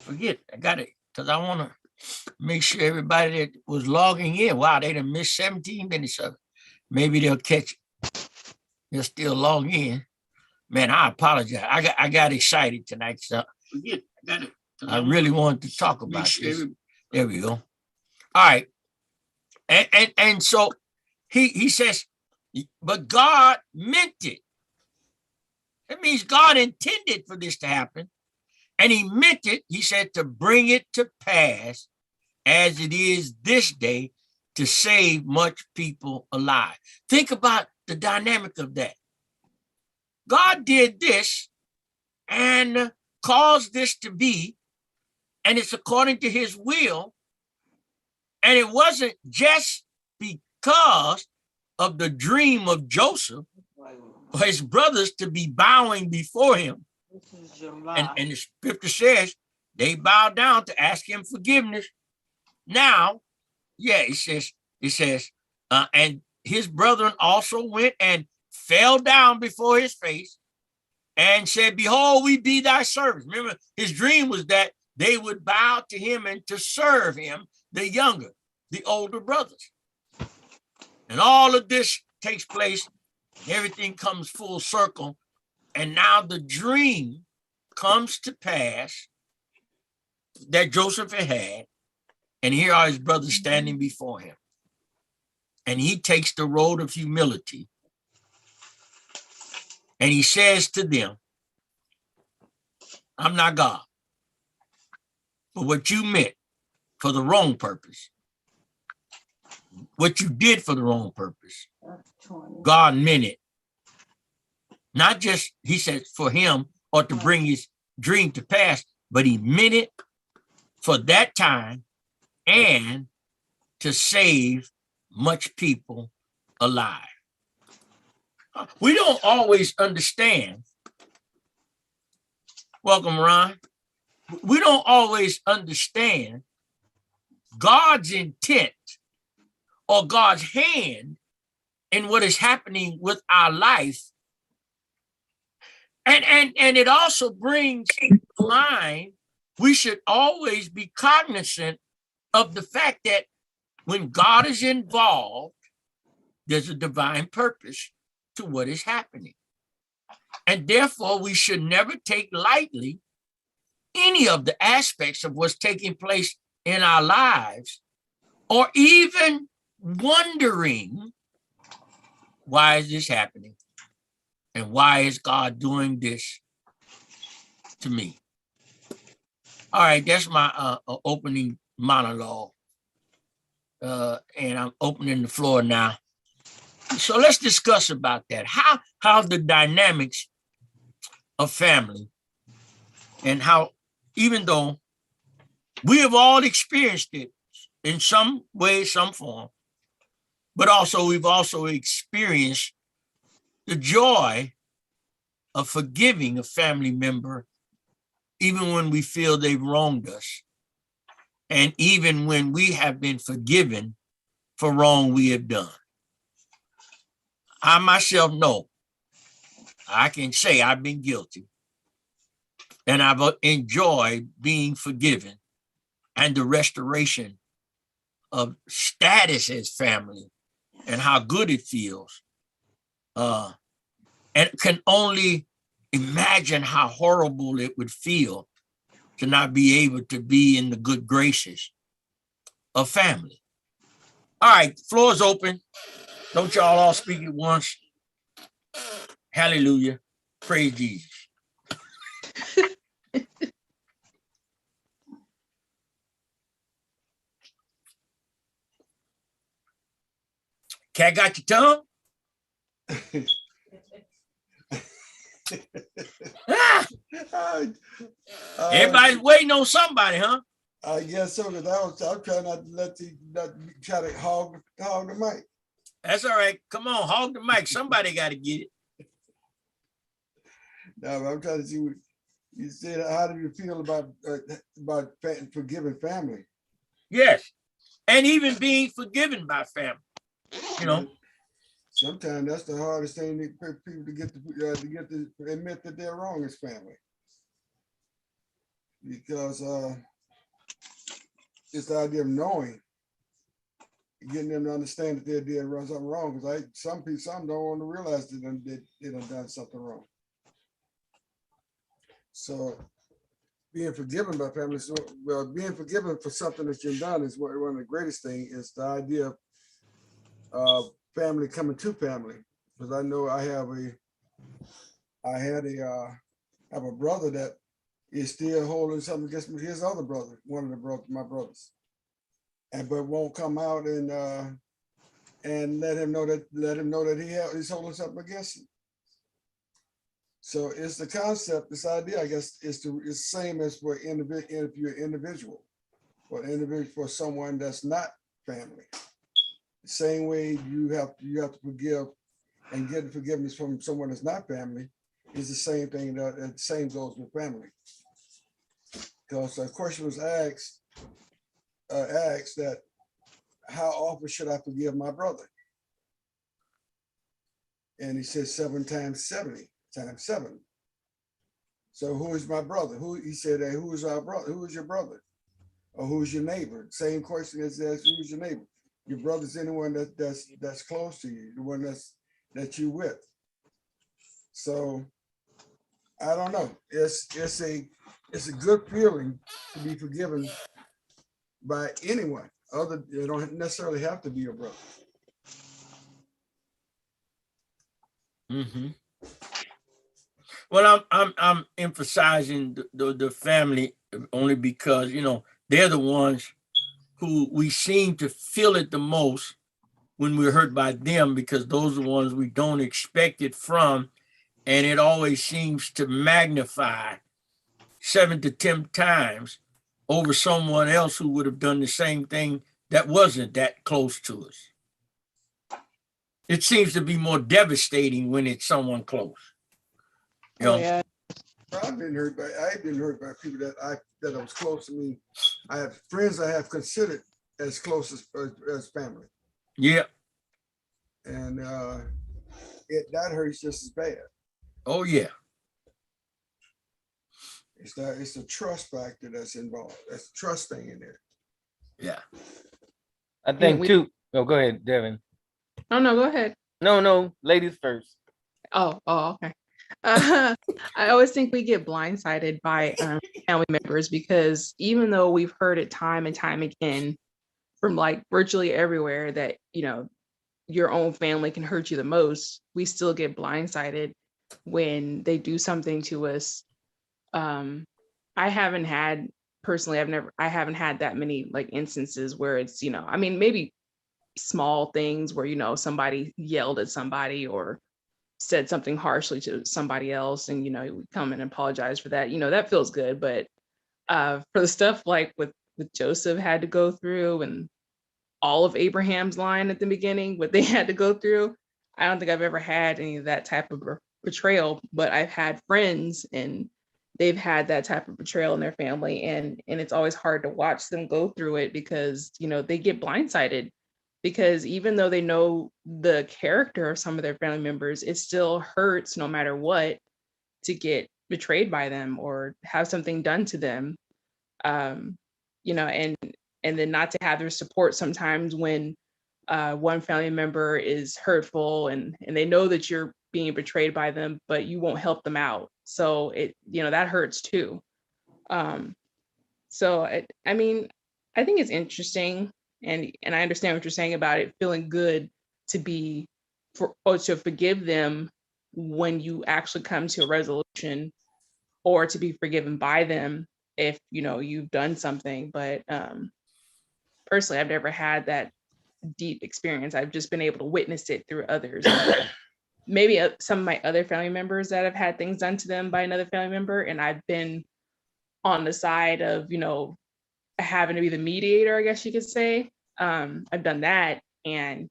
Forget, I got it, because I want to make sure everybody that was logging in, wow, they done missed 17 minutes of it. Maybe they'll catch it. They'll still log in. Man, I apologize. I got excited tonight. So forget, I got it. I really wanted to talk about this. There we go. All right. And so he says, but God meant it. That means God intended for this to happen. And he meant it, he said, to bring it to pass as it is this day to save much people alive. Think about the dynamic of that. God did this and caused this to be, and it's according to his will. And it wasn't just because of the dream of Joseph for his brothers to be bowing before him. And the scripture says they bowed down to ask him forgiveness. Now, yeah, it says, and his brethren also went and fell down before his face and said, behold, we be thy servants. Remember, his dream was that they would bow to him and to serve him, the younger, the older brothers. And all of this takes place. Everything comes full circle. And now the dream comes to pass that Joseph had. And here are his brothers standing before him. And he takes the road of humility. And he says to them, I'm not God. But what you meant for the wrong purpose, what you did for the wrong purpose, God meant it. Not just, he said, for him or to bring his dream to pass, but he meant it for that time and to save much people alive. We don't always understand. Welcome, Ron. We don't always understand God's intent or God's hand in what is happening with our life. And it also brings to mind, we should always be cognizant of the fact that when God is involved, there's a divine purpose to what is happening. And therefore, we should never take lightly any of the aspects of what's taking place in our lives, or even wondering, why is this happening? And why is God doing this to me? All right, that's my opening monologue. And I'm opening the floor now. So let's discuss about that. How the dynamics of family, and how, even though we have all experienced it in some way, some form, but also we've also experienced the joy of forgiving a family member, even when we feel they've wronged us, and even when we have been forgiven for wrong we have done. I myself know, I can say I've been guilty, and I've enjoyed being forgiven and the restoration of status as family and how good it feels. And can only imagine how horrible it would feel to not be able to be in the good graces of family. All right, floor is open. Don't y'all all speak at once. Hallelujah. Praise Jesus. Cat got your tongue? Everybody's waiting on somebody, huh? I guess so, because I'm trying not to try to hog the mic. That's all right. Come on, hog the mic. Somebody got to get it. No, I'm trying to see what you said. How do you feel about forgiving family? Yes, and even being forgiven by family. You know, sometimes that's the hardest thing for people to get to admit that they're wrong as family. because it's the idea of knowing, getting them to understand that they did run something wrong. Because some don't want to realize they done done something wrong. So being forgiven by family, being forgiven for something that you've done is one of the greatest things. Is the idea of family coming to family. Because I know I have a brother that is still holding something against his other brother, one of my brothers, but won't come out and let him know that he's holding something against him. So it's the concept, this idea, I guess, is the same as for if you're individual, for someone that's not family. The same way you have to forgive and get forgiveness from someone that's not family is the same thing. The same goes with family. Because a question was asked that how often should I forgive my brother? And he said 7 times 70 times 7. So who is my brother? He said, hey, who is our brother? Who is your brother? Or who's your neighbor? Same question as who's your neighbor? Your brother's anyone that's close to you, the one that you with. So I don't know. It's a good feeling to be forgiven by anyone. They don't necessarily have to be your brother. Mm-hmm. Well, I'm emphasizing the family only because they're the ones who we seem to feel it the most when we're hurt by them, because those are the ones we don't expect it from, and it always seems to magnify 7 to 10 times over someone else who would have done the same thing that wasn't that close to us. It seems to be more devastating when it's someone close. Yeah. I've been hurt by people that was close to me. I have friends I have considered as close as family. Yeah. And that hurts just as bad. Oh yeah. It's the trust factor that's involved. That's the trust thing in there. Yeah. I think too. Oh, go ahead, Devin. Oh no, go ahead. No, ladies first. Oh, okay. I always think we get blindsided by family members, because even though we've heard it time and time again from like virtually everywhere that your own family can hurt you the most, we still get blindsided when they do something to us. I haven't had that many like instances where it's maybe small things where somebody yelled at somebody or said something harshly to somebody else, and we come and apologize for that. That feels good. But for the stuff like with Joseph had to go through, and all of Abraham's line at the beginning, what they had to go through, I don't think I've ever had any of that type of betrayal. But I've had friends and they've had that type of betrayal in their family, and it's always hard to watch them go through it, because they get blindsided. Because even though they know the character of some of their family members, it still hurts no matter what to get betrayed by them or have something done to them. And then not to have their support sometimes when one family member is hurtful, and they know that you're being betrayed by them, but you won't help them out. So that hurts too. So I think it's interesting, and I understand what you're saying about it feeling good to forgive them when you actually come to a resolution, or to be forgiven by them if you've done something. But personally, I've never had that deep experience. I've just been able to witness it through others. Maybe some of my other family members that have had things done to them by another family member, and I've been on the side of having to be the mediator, I guess you could say. I've done that, and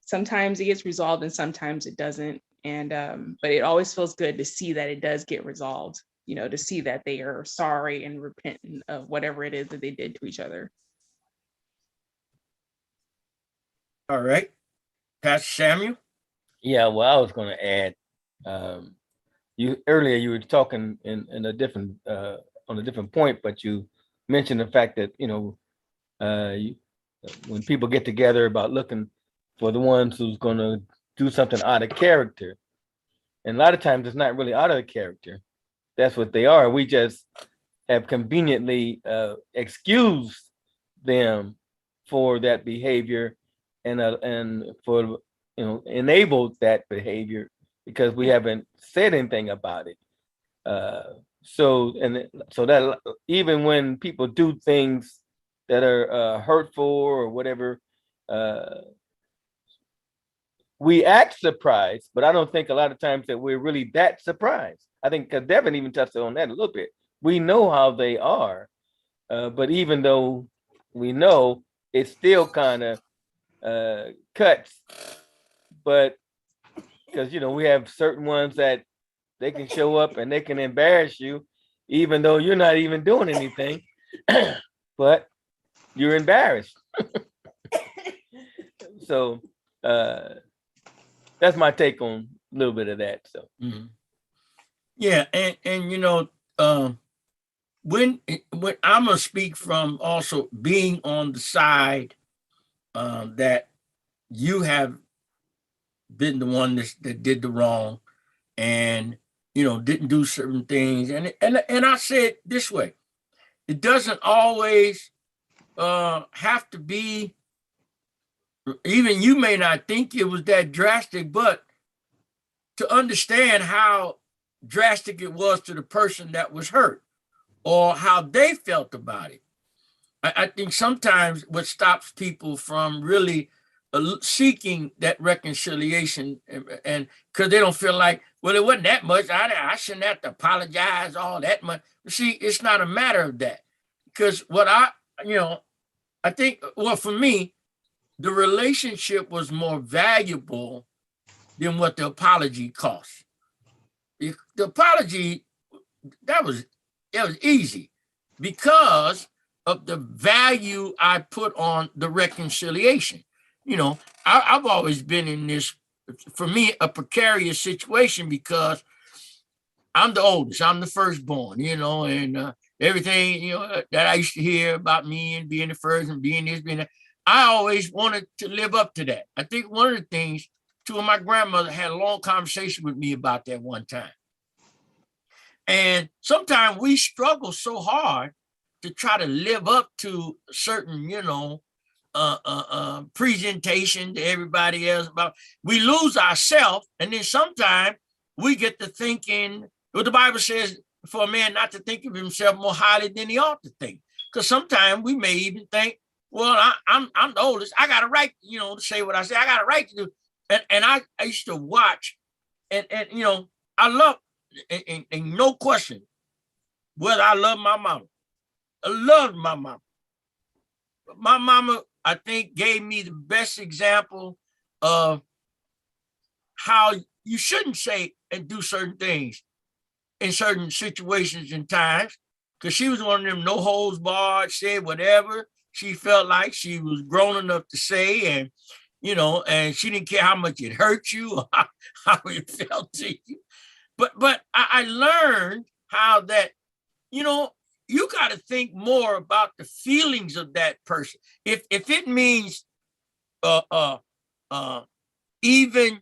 sometimes it gets resolved and sometimes it doesn't. And but it always feels good to see that it does get resolved, to see that they are sorry and repentant of whatever it is that they did to each other. All right. Pastor Samuel? Yeah, well, I was going to add, you were talking in a different on a different point, but you mentioned the fact that, when people get together about looking for the ones who's going to do something out of character, and a lot of times it's not really out of character. That's what they are. We just have conveniently excused them for that behavior and for enabled that behavior because we haven't said anything about it. So that even when people do things that are hurtful or whatever, we act surprised, but I don't think a lot of times that we're really that surprised. I think because Devin even touched on that a little bit. We know how they are, but even though we know, it still kind of cuts. But because we have certain ones that they can show up and they can embarrass you, even though you're not even doing anything, but you're embarrassed. So that's my take on a little bit of that. So yeah, and when I'm gonna speak from also being on the side that you have been the one that did the wrong and didn't do certain things, and I said this way, it doesn't always have to be, even you may not think it was that drastic, but to understand how drastic it was to the person that was hurt or how they felt about it. I think sometimes what stops people from really seeking that reconciliation, and because they don't feel like, well, it wasn't that much. I shouldn't have to apologize all that much. See, it's not a matter of that. Because what I think, well, for me, the relationship was more valuable than what the apology cost. The apology, that was easy because of the value I put on the reconciliation. I've always been in this, for me, a precarious situation because I'm the oldest, I'm the firstborn, and everything, that I used to hear about me and being the first and being this, being that. I always wanted to live up to that. I think one of the things, two of my grandmother had a long conversation with me about that one time. And sometimes we struggle so hard to try to live up to certain, presentation to everybody else about. We lose ourselves, and then sometimes we get to thinking what the Bible says for a man not to think of himself more highly than he ought to think. Because sometimes we may even think, well, I'm the oldest. I got a right, to say what I say. I got a right to do. And I used to watch, and I love, and no question, whether I love my mama. I love my mama. But my mama, I think, gave me the best example of how you shouldn't say and do certain things in certain situations and times, because she was one of them no holds barred, said whatever she felt like she was grown enough to say, and and she didn't care how much it hurt you or how it felt to you. But I learned how that, you got to think more about the feelings of that person. If it means even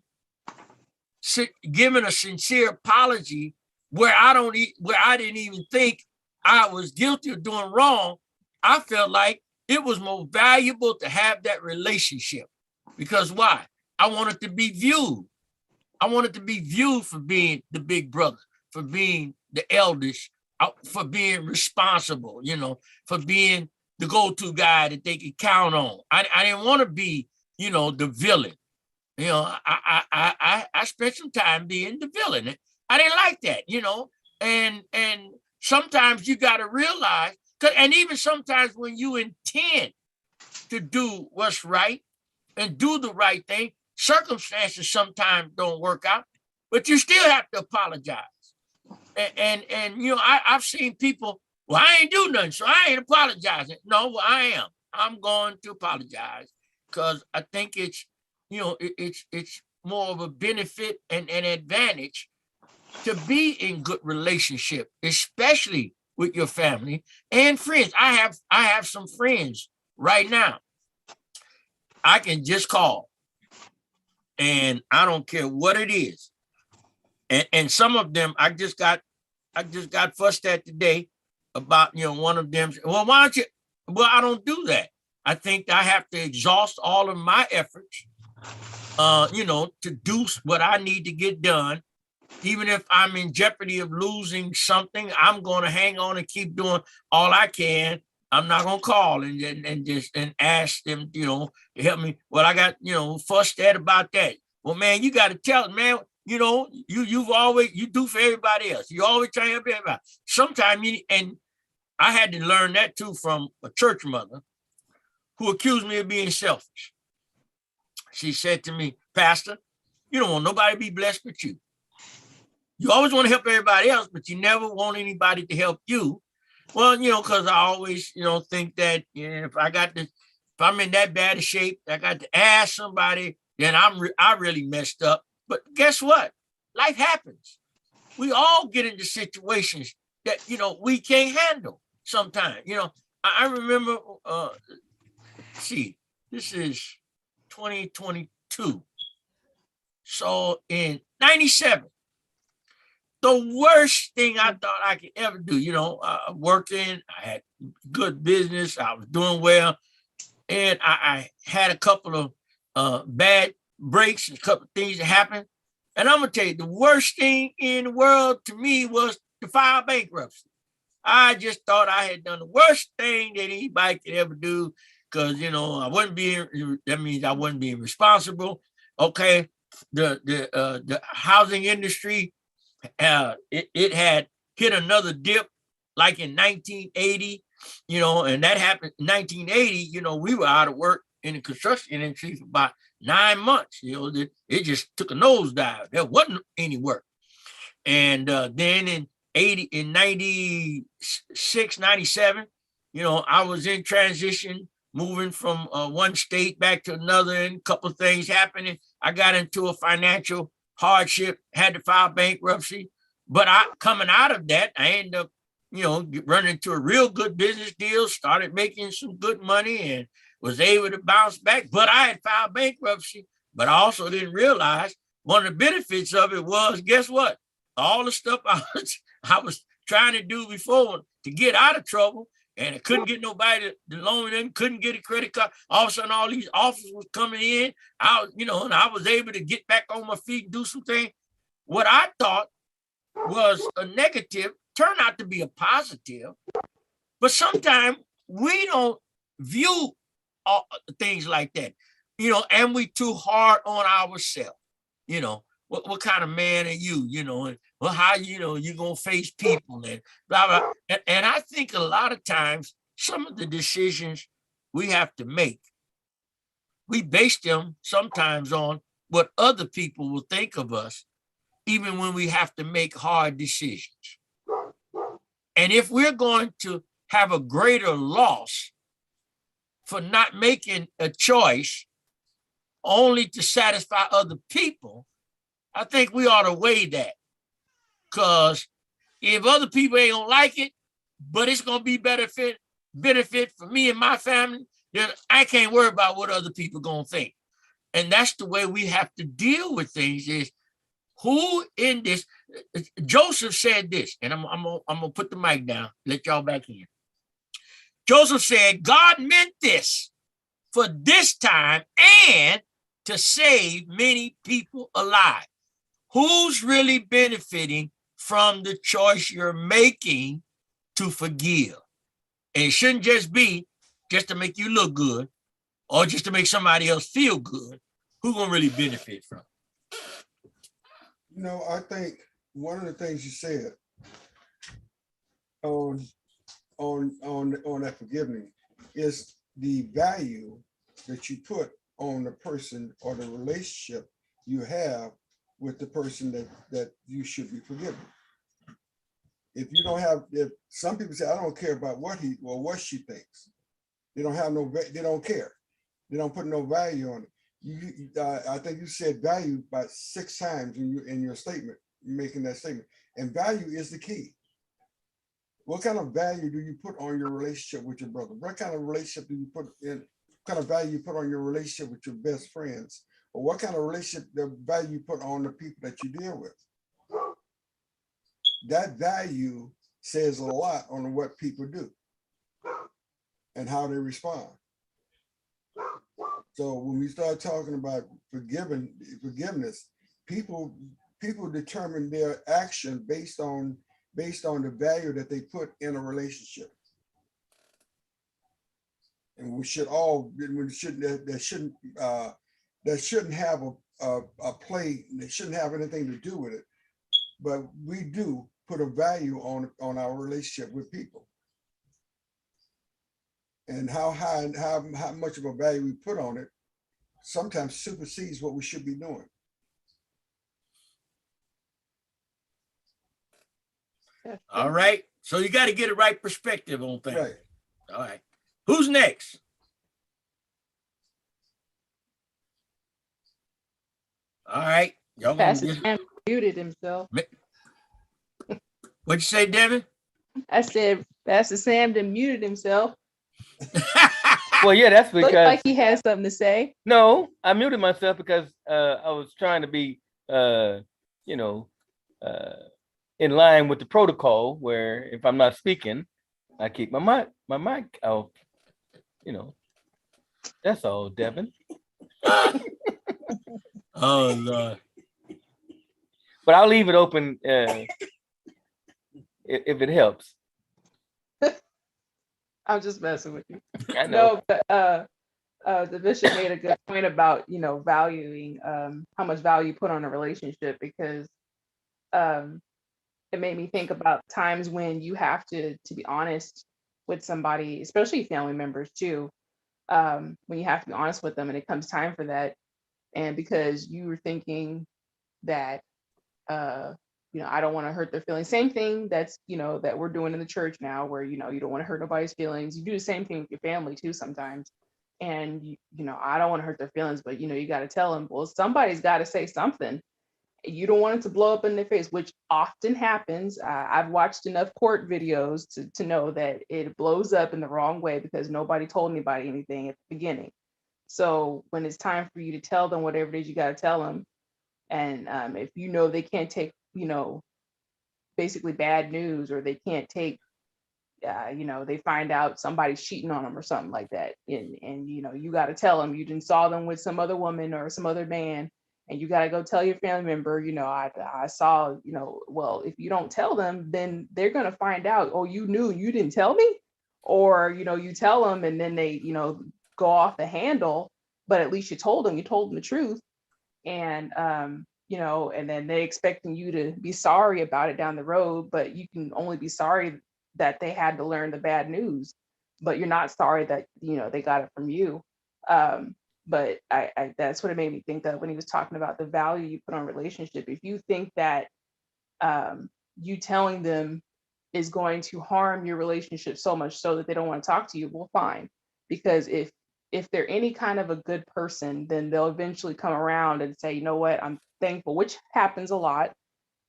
giving a sincere apology where I didn't even think I was guilty of doing wrong, I felt like it was more valuable to have that relationship. Because why? I wanted to be viewed. I wanted to be viewed for being the big brother, for being the eldest, for being responsible, for being the go-to guy that they could count on. I didn't want to be, the villain. I spent some time being the villain. I didn't like that, and sometimes you got to realize, and even sometimes when you intend to do what's right and do the right thing, circumstances sometimes don't work out, but you still have to apologize. And I've seen people, well, I ain't do nothing, so I ain't apologizing. No, well, I am. I'm going to apologize because I think it's, it's more of a benefit and an advantage to be in good relationship, especially with your family and friends. I have some friends right now. I can just call, and I don't care what it is. And some of them I just got fussed at today about, one of them. Well, why don't you? Well, I don't do that. I think I have to exhaust all of my efforts, to do what I need to get done. Even if I'm in jeopardy of losing something, I'm going to hang on and keep doing all I can. I'm not going to call and just ask them, to help me. Well, I got, fussed at about that. Well, man, you got to tell them, man, you do for everybody else. You always try to help everybody. Sometimes and I had to learn that too from a church mother who accused me of being selfish. She said to me, Pastor, you don't want nobody to be blessed but you. You always want to help everybody else, but you never want anybody to help you. Well, because I always, think that if I'm in that bad a shape, I got to ask somebody, then I really messed up. But guess what? Life happens. We all get into situations that, we can't handle sometimes. I remember, this is 2022. So in 97, the worst thing I thought I could ever do, working, I had good business, I was doing well, and I had a couple of bad breaks, a couple of things that happened. And I'm gonna tell you, the worst thing in the world to me was to file bankruptcy. I just thought I had done the worst thing that anybody could ever do, because that means I wasn't being responsible. Okay, the housing industry, it had hit another dip like in 1980, and that happened in 1980. We were out of work in the construction industry for about 9 months. It just took a nosedive. There wasn't any work. And then in 96, 97, I was in transition, moving from one state back to another, and a couple of things happening. I got into a financial hardship, had to file bankruptcy. But coming out of that, I ended up, running into a real good business deal, started making some good money, and was able to bounce back. But I had filed bankruptcy, but I also didn't realize one of the benefits of it was, guess what? All the stuff I was trying to do before to get out of trouble, and I couldn't get nobody to loan me in, couldn't get a credit card. All of a sudden, all these offers was coming in. And I was able to get back on my feet and do some things. What I thought was a negative turned out to be a positive. But sometimes we don't view things like that, and we too hard on ourselves. What kind of man are you? And well, how you're gonna face people and blah blah. And I think a lot of times some of the decisions we have to make, we base them sometimes on what other people will think of us, even when we have to make hard decisions. And if we're going to have a greater loss for not making a choice only to satisfy other people, I think we ought to weigh that. Because if other people ain't gonna like it, but it's gonna be benefit for me and my family, then I can't worry about what other people gonna think. And that's the way we have to deal with things, is who in this. Joseph said this, and I'm gonna put the mic down, let y'all back in. Joseph said, God meant this for this time and to save many people alive. Who's really benefiting from the choice you're making to forgive? And it shouldn't just be just to make you look good or just to make somebody else feel good. Who's gonna really benefit from it? I think one of the things you said on that forgiving is the value that you put on the person or the relationship you have with the person that you should be forgiving. If you don't have, if some people say, I don't care about what he or what she thinks, they don't care. They don't put no value on it. I think you said value about 6 times in your statement, making that statement. And value is the key. what kind of value do you put on your relationship with your brother? What kind of relationship do you put in? What kind of value you put on your relationship with your best friends? Or what kind of relationship, the value you put on the people that you deal with? That value says a lot on what people do and how they respond. So when we start talking about forgiveness, people determine their action based on the value that they put in a relationship. And we should all, that shouldn't have a play, that shouldn't have anything to do with it. But we do put a value on our relationship with people. And how high and how much of a value we put on it sometimes supersedes what we should be doing. All right. So you got to get a right perspective on things. Right. All right. Who's next? All right. Y'all gonna Pastor Sam muted himself. What'd you say, Devin? I said Pastor Sam then muted himself. Well, yeah, that's Looked because like he had something to say. no, I muted myself because I was trying to be, you know, in line with the protocol where if I'm not speaking, I keep my mic off. You know, that's all, Devin. Oh Lord. But I'll leave it open if it helps. I'm just messing with you. I know. No, but the bishop made a good point about, valuing how much value you put on a relationship, because it made me think about times when you have to be honest with somebody, especially family members too, when you have to be honest with them and it comes time for that. And because you were thinking that, I don't want to hurt their feelings. Same thing that we're doing in the church now, where, you don't want to hurt nobody's feelings. You do the same thing with your family too sometimes. And, I don't want to hurt their feelings, but, you got to tell them, well, somebody's got to say something. You don't want it to blow up in their face, which often happens. I've watched enough court videos to know that it blows up in the wrong way because nobody told anybody anything at the beginning. So when it's time for you to tell them whatever it is you got to tell them, and if they can't take, basically bad news, or they can't take, they find out somebody's cheating on them or something like that, and you got to tell them you didn't saw them with some other woman or some other man, and you got to go tell your family member, I saw, well, if you don't tell them, then they're going to find out, oh, you knew, you didn't tell me, or, you tell them and then they, go off the handle, but at least you told them the truth. And, and then they expecting you to be sorry about it down the road, but you can only be sorry that they had to learn the bad news, but you're not sorry that, they got it from you. But I that's what it made me think of when he was talking about the value you put on relationship. If you think that you telling them is going to harm your relationship so much so that they don't want to talk to you, well, fine. Because if they're any kind of a good person, then they'll eventually come around and say, you know what, I'm thankful, which happens a lot.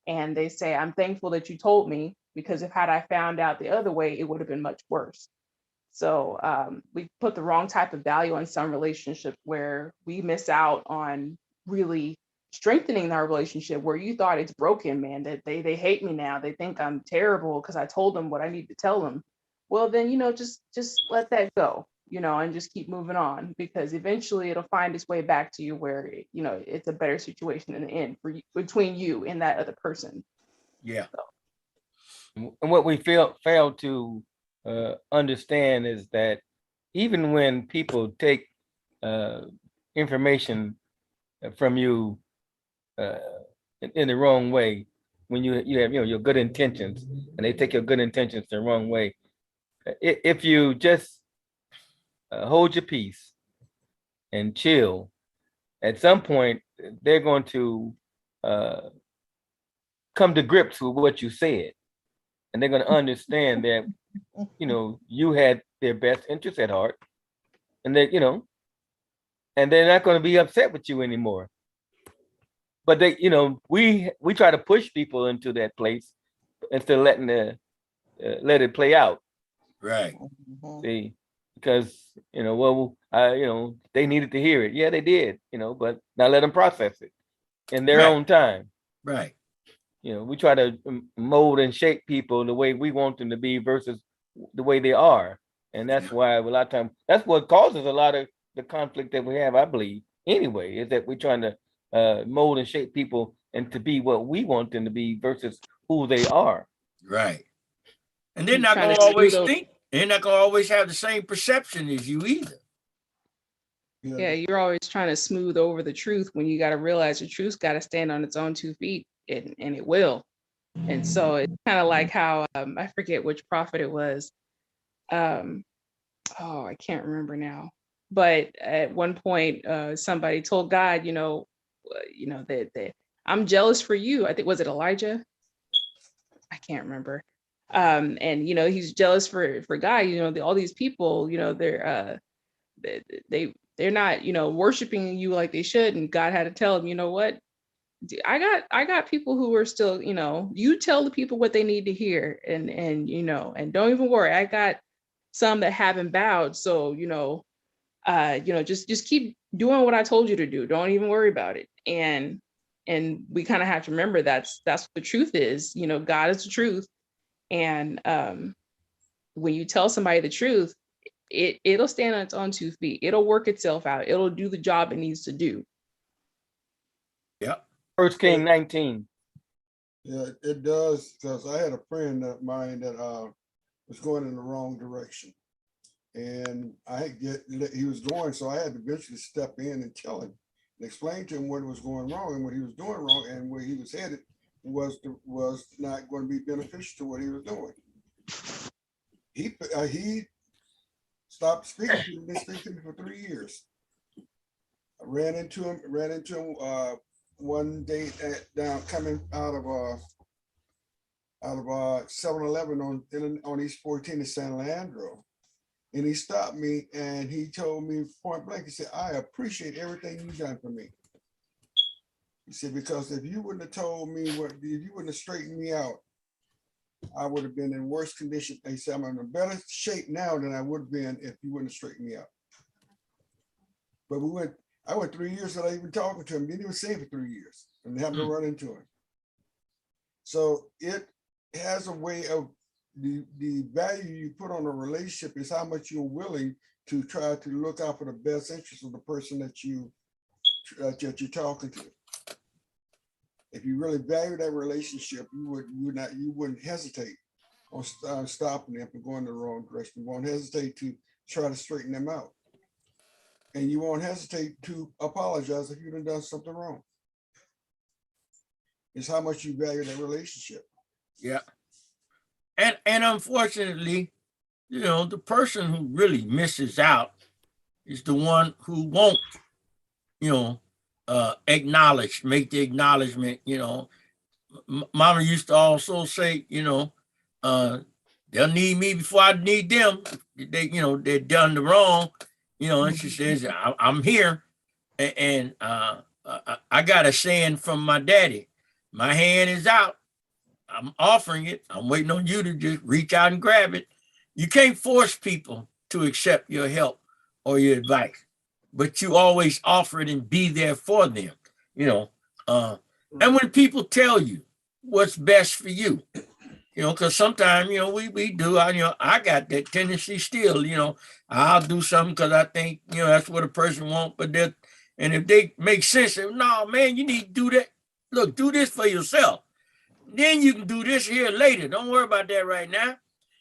And they say, I'm thankful that you told me, because if had I found out the other way, it would have been much worse. So we put the wrong type of value on some relationships where we miss out on really strengthening our relationship, where you thought it's broken, man, that they hate me now. They think I'm terrible because I told them what I need to tell them. Well, then, just let that go, and just keep moving on, because eventually it'll find its way back to you where, it's a better situation in the end for you, between you and that other person. Yeah. And what we fail to understand is that even when people take information from you in the wrong way, when you have your good intentions, and they take your good intentions the wrong way, if you just hold your peace and chill, at some point they're going to come to grips with what you said, and they're going to understand that you had their best interest at heart, and that and they're not going to be upset with you anymore. But they we try to push people into that place instead of letting let it play out. Right. See, because they needed to hear it. Yeah, they did. But now let them process it in their Right. own time. Right. We try to mold and shape people the way we want them to be versus the way they are, and that's why a lot of times that's what causes a lot of the conflict that we have. I believe anyway is that we're trying to mold and shape people and to be what we want them to be versus who they are. Right. And they're You're not trying going to to always smooth over- think. They're not going to always have the same perception as you either. Yeah, you're always trying to smooth over the truth when you got to realize the truth's got to stand on its own 2 feet, and it will. And so it's kind of like how I forget which prophet it was. I can't remember now. But at one point, somebody told God, that I'm jealous for you. I think, was it Elijah? I can't remember. And he's jealous for God. All these people, they're not, worshiping you like they should. And God had to tell him, you know what? I got people who are still, you tell the people what they need to hear, and and don't even worry. I got some that haven't bowed. So, just keep doing what I told you to do. Don't even worry about it. And we kind of have to remember that's what the truth is. God is the truth. And when you tell somebody the truth, it'll stand on its own 2 feet. It'll work itself out. It'll do the job it needs to do. Yep. 1 King 19. Yeah, it does, because I had a friend of mine that was going in the wrong direction, and he was going, so I had to eventually step in and tell him and explain to him what was going wrong and what he was doing wrong, and where he was headed was not going to be beneficial to what he was doing. He stopped speaking to me, been speaking to me for 3 years. I ran into him one day coming out of 7-Eleven on East 14 in San Leandro. And he stopped me and he told me point blank, he said, I appreciate everything you've done for me. He said, because if you wouldn't have told me if you wouldn't have straightened me out, I would have been in worse condition. He said, I'm in a better shape now than I would have been if you wouldn't have straightened me out. But I went 3 years without even talking to him. Didn't even see him for 3 years and having to run into him. So it has a way of the value you put on a relationship is how much you're willing to try to look out for the best interest of the person that you're talking to. If you really value that relationship, you wouldn't hesitate on stopping them from going the wrong direction. You won't hesitate to try to straighten them out. And you won't hesitate to apologize if you've done something wrong. It's how much you value that relationship. Yeah. And unfortunately, the person who really misses out is the one who won't, make the acknowledgement. Mama used to also say, they'll need me before I need them. They're done the wrong, and she says, I'm here. And I got a saying from my daddy, my hand is out. I'm offering it. I'm waiting on you to just reach out and grab it. You can't force people to accept your help or your advice, but you always offer it and be there for them, and when people tell you what's best for you, because sometimes, we do, I got that tendency still, I'll do something because I think, that's what a person wants, and if they make sense, no, man, you need to do that. Look, do this for yourself. Then you can do this here later. Don't worry about that right now.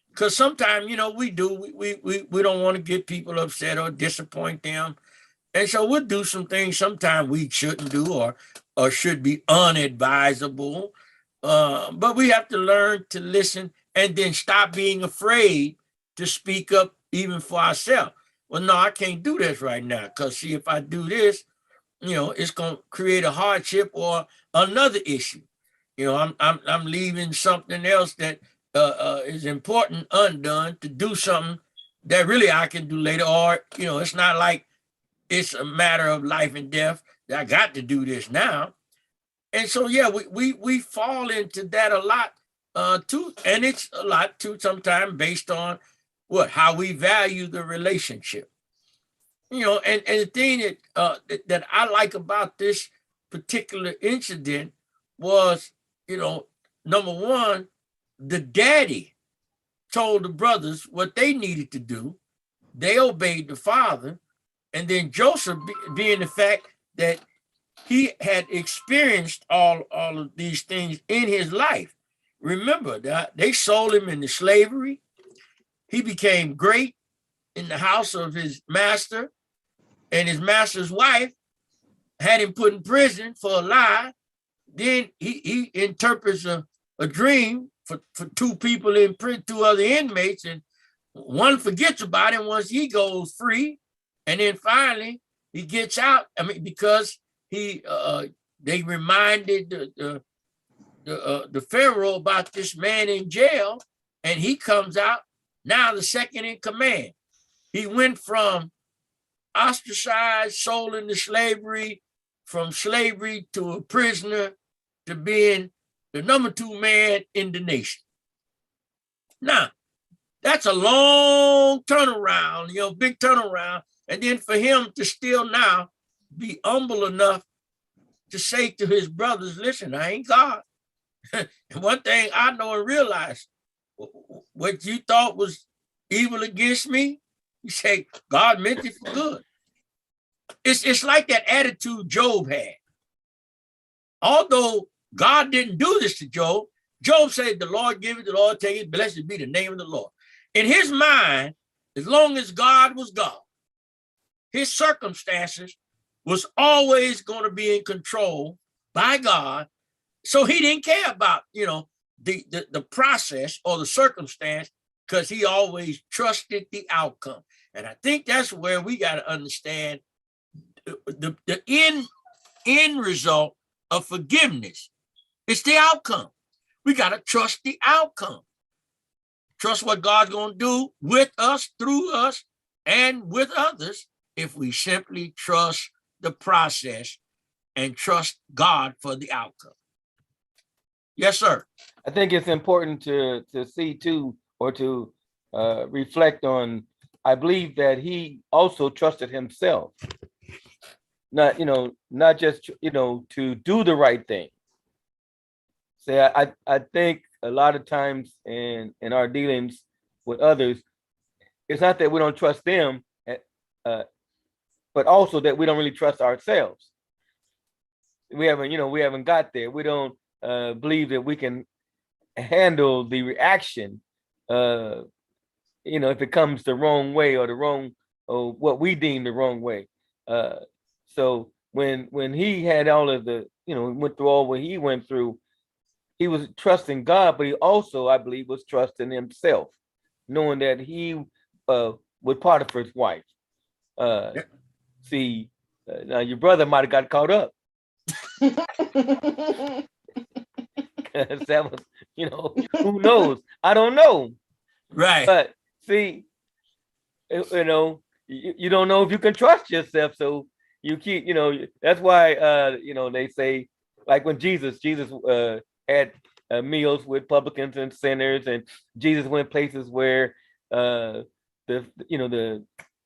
Because sometimes, we don't want to get people upset or disappoint them. And so we'll do some things sometimes we shouldn't do or should be unadvisable. But we have to learn to listen and then stop being afraid to speak up even for ourselves. Well, no, I can't do this right now. Because see, if I do this, it's going to create a hardship or another issue. I'm leaving something else that is important undone to do something that really I can do later. Or, it's not like it's a matter of life and death. I got to do this now. And so, yeah, we fall into that a lot. too, and it's a lot too sometimes based on how we value the relationship. And the thing that I like about this particular incident was, number one, the daddy told the brothers what they needed to do. They obeyed the father. And then Joseph, being the fact that he had experienced all of these things in his life. Remember that they sold him into slavery. He became great in the house of his master, and his master's wife had him put in prison for a lie. Then he interprets a dream for two people in prison, two other inmates, and one forgets about it once he goes free. And then finally he gets out. I mean, because they reminded the Pharaoh about this man in jail, and he comes out now the second in command. He went from ostracized, sold into slavery, from slavery to a prisoner, to being the number 2 man in the nation. Now, that's a long turnaround, big turnaround. And then for him to still now be humble enough to say to his brothers, listen, I ain't God. And one thing I know and realize, what you thought was evil against me, you say, God meant it for good. It's like that attitude Job had. Although God didn't do this to Job, Job said, the Lord give it, the Lord take it, blessed be the name of the Lord. In his mind, as long as God was God, his circumstances was always going to be in control by God. So he didn't care about, the process or the circumstance, because he always trusted the outcome. And I think that's where we got to understand the end result of forgiveness. It's the outcome. We got to trust the outcome. Trust what God's going to do with us, through us, and with others, if we simply trust the process and trust God for the outcome. Yes, sir. I think it's important to see too, or to reflect on. I believe that he also trusted himself, not just to do the right thing. Say, I think a lot of times in our dealings with others, it's not that we don't trust them, but also that we don't really trust ourselves. We haven't got there. We don't believe that we can handle the reaction, if it comes the wrong way, or what we deem the wrong way. So when he had all of the, went through all what he went through, he was trusting God, but he also, I believe, was trusting himself, knowing that he was Potiphar's wife. See, now your brother might have got caught up. That was, who knows? I don't know. Right. But see, you don't know if you can trust yourself. So you keep, that's why, they say, like when Jesus had meals with publicans and sinners, and Jesus went places where the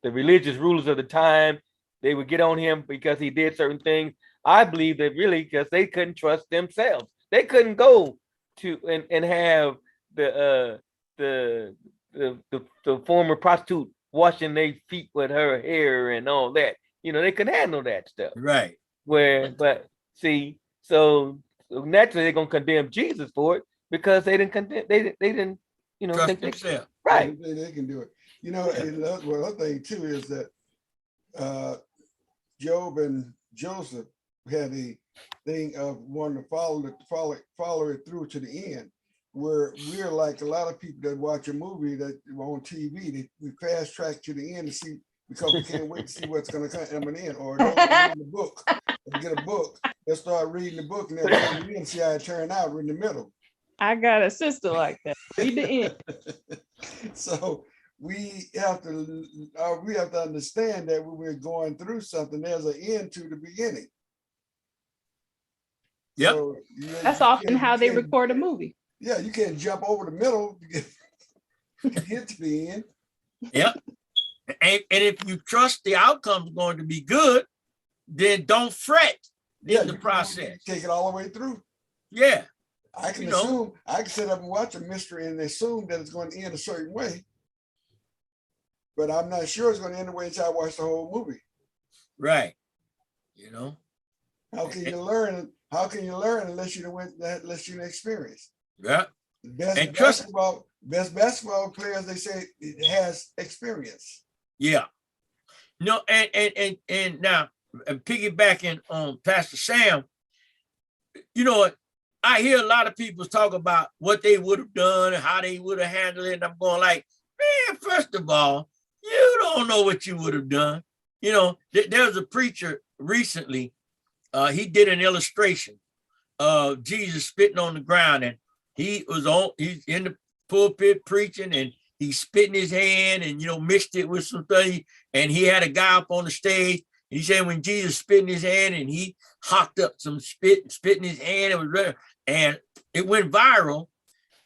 religious rulers of the time, they would get on him because he did certain things. I believe that really because they couldn't trust themselves. They couldn't go to and have the former prostitute washing their feet with her hair and all that. They couldn't handle that stuff. Right. But see, so naturally they're gonna condemn Jesus for it because they didn't condemn. They didn't. Trust think themselves. Right. They can do it. And the other thing too is that Job and Joseph had a thing of wanting to follow it through to the end, where we're like a lot of people that watch a movie that on TV, we fast track to the end to see, because we can't wait to see what's going to come in, or those reading the book, get a book, they'll start reading the book and they'll read the end and see how it turned out in the middle. I got a sister like that. Read the end. So we have to understand that when we're going through something, there's an end to the beginning. Yep. So That's often how they record a movie. Yeah, you can't jump over the middle to get to the end. Yep. And if you trust the outcome's going to be good, then don't fret Yeah, in the you process. take it all the way through. Yeah. I can You know. assume, I can sit up and watch a mystery and assume that it's going to end a certain way. But I'm not sure it's going to end the way until I watch the whole movie. Right. You know. How can you learn? How can you learn unless you went unless you experience? Yeah. Best And trust- basketball players, they say it has experience. Yeah. No, and now piggybacking on Pastor Sam, you know what? I hear a lot of people talk about what they would have done and how they would have handled it. And I'm going like, man, first of all, you don't know what you would have done. You know, there was a preacher recently, he did an illustration of Jesus spitting on the ground, and he's in the pulpit preaching, and he's spitting his hand and, you know, mixed it with something. And he had a guy up on the stage. He said when Jesus spit in his hand and he hocked up some spit in his hand, it was red, and it went viral.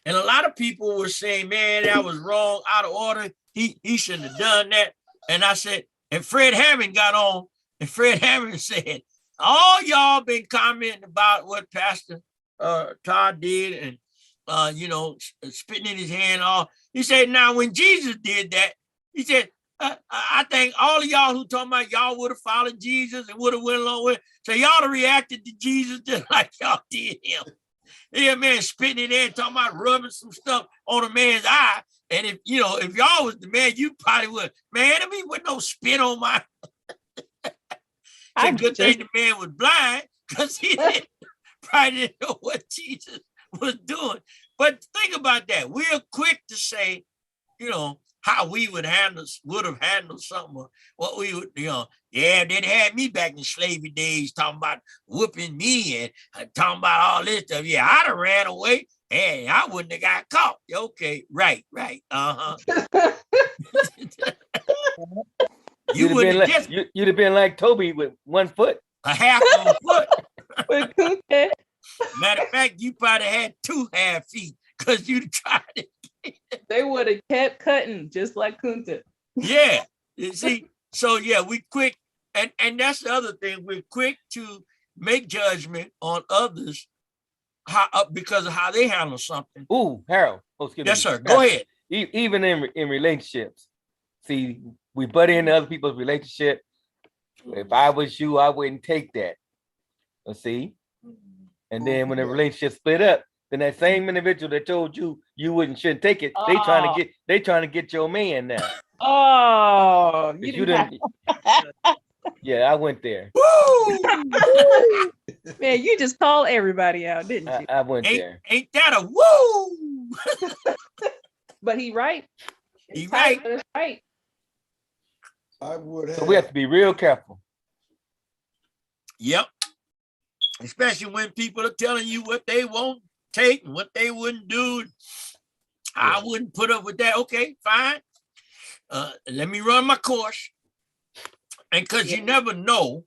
And a lot of people were saying, man, that was wrong, out of order. He shouldn't have done that. And I said, and Fred Hammond got on, and Fred Hammond said, all y'all been commenting about what Pastor Todd did and, you know, spitting in his hand. He said, now when Jesus did that, he said, I think all of y'all who talking about y'all would have followed Jesus and would have went along with it. So y'all have reacted to Jesus just like y'all did him. Yeah, man, spitting in there, talking about rubbing some stuff on a man's eye. And if, you know, if y'all was the man, you probably would, man, I mean, with no spit on my, it's a good thing the man was blind because he probably didn't know what Jesus was doing. But think about that. We're quick to say, you know, how we would have handled something, or what we would, you know, yeah, they had me back in slavery days talking about whooping me and talking about all this stuff. Yeah, I'd have ran away and I wouldn't have got caught. Okay, right. Uh-huh. You'd have been like Toby with 1 foot. A half of a foot. With Kunta. Matter of fact, you probably had 2 half feet because you tried it. They would have kept cutting just like Kunta. Yeah, you see, so yeah, we quick, and that's the other thing. We're quick to make judgment on others because of how they handle something. Ooh, Harold. Oh, excuse Yes, me. sir. Go ahead. Even in relationships, see, we butt into other people's relationship. If I was you, I wouldn't take that. See, and then when the relationship split up, then that same individual that told you shouldn't take it, they trying to get your man now. Oh, You didn't. Yeah, I went there. Woo! Man, you just called everybody out, didn't you? I went there. Ain't that a woo? But he right. He right. That's right. I would have. So we have to be real careful. Yep. Especially when people are telling you what they won't take and what they wouldn't do. I wouldn't put up with that. Okay, fine. Let me run my course. And because you never know.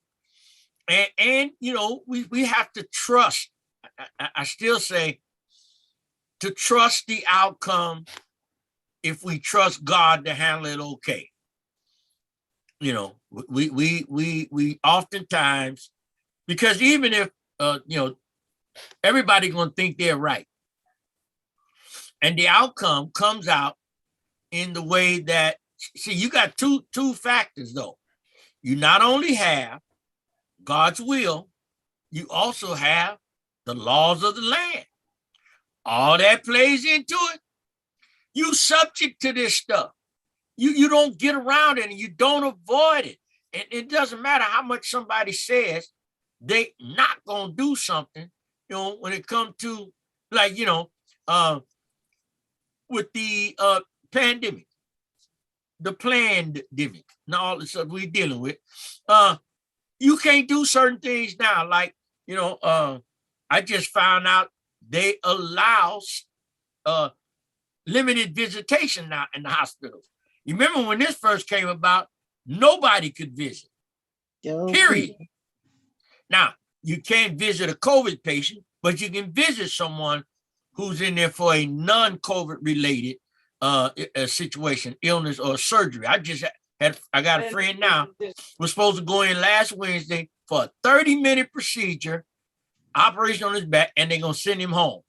And you know, we have to trust. I still say to trust the outcome if we trust God to handle it okay. You know, we oftentimes, because even if you know, everybody gonna think they're right. And the outcome comes out in the way that, see, you got two factors though. You not only have God's will, you also have the laws of the land. All that plays into it. You subject to this stuff. You don't get around it and you don't avoid it. And it doesn't matter how much somebody says, they not gonna do something, you know, when it comes to, like, you know, with the pandemic, the pandemic, and all the stuff we're dealing with. You can't do certain things now. Like, you know, I just found out they allow limited visitation now in the hospitals. You remember when this first came about, nobody could visit, period. Now, you can't visit a COVID patient, but you can visit someone who's in there for a non-COVID related situation, illness or surgery. I got a friend now, was supposed to go in last Wednesday for a 30-minute procedure, operation on his back, and they're going to send him home.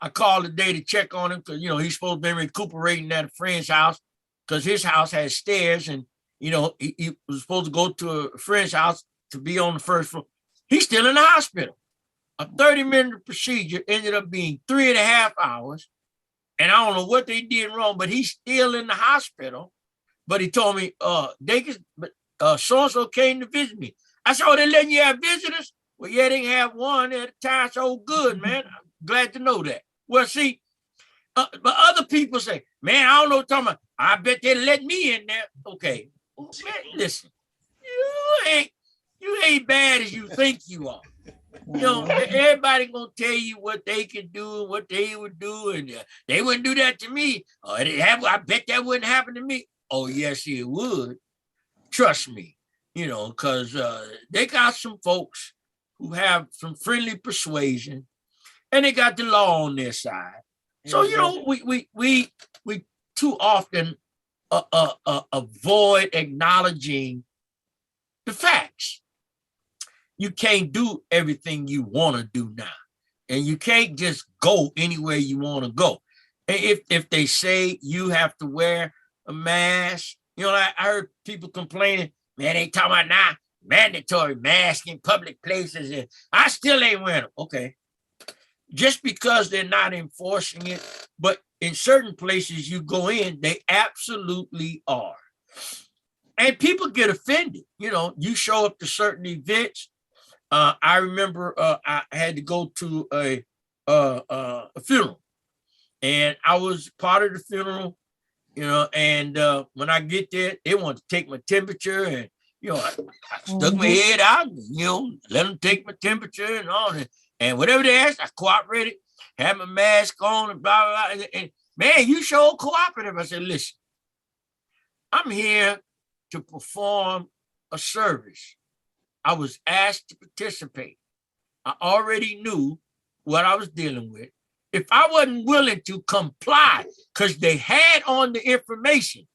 I called today to check on him because, he's supposed to be recuperating at a friend's house because his house has stairs and, he was supposed to go to a friend's house to be on the first floor. He's still in the hospital. A 30-minute procedure ended up being 3.5 hours. And I don't know what they did wrong, but he's still in the hospital. But he told me, DACUS, so-and-so came to visit me. I said, they're letting you have visitors? Well, yeah, they can have one at a time. So good, man. I'm glad to know that. Well, see, but other people say, man, I don't know what you're talking about. I bet they let me in there. Okay. Well, man, listen, you ain't bad as you think you are. Everybody gonna tell you what they can do and what they would do, and they wouldn't do that to me. I bet that wouldn't happen to me. Oh, yes, it would. Trust me, because they got some folks who have some friendly persuasion, and they got the law on their side. So we too often avoid acknowledging the facts. You can't do everything you want to do now, and you can't just go anywhere you want to go. If they say you have to wear a mask, I heard people complaining, man, they talking about now mandatory mask in public places, and I still ain't wearing them. Okay, just because they're not enforcing it, but in certain places you go in, they absolutely are, and people get offended. You show up to certain events. I remember I had to go to a funeral, and I was part of the funeral, and when I get there, they want to take my temperature, and I stuck my head out, and, let them take my temperature and all that, and whatever they asked, I cooperated, had my mask on, and blah blah blah. And man, you sure cooperative. I said, listen, I'm here to perform a service. I was asked to participate. I already knew what I was dealing with. If I wasn't willing to comply, because they had on the information,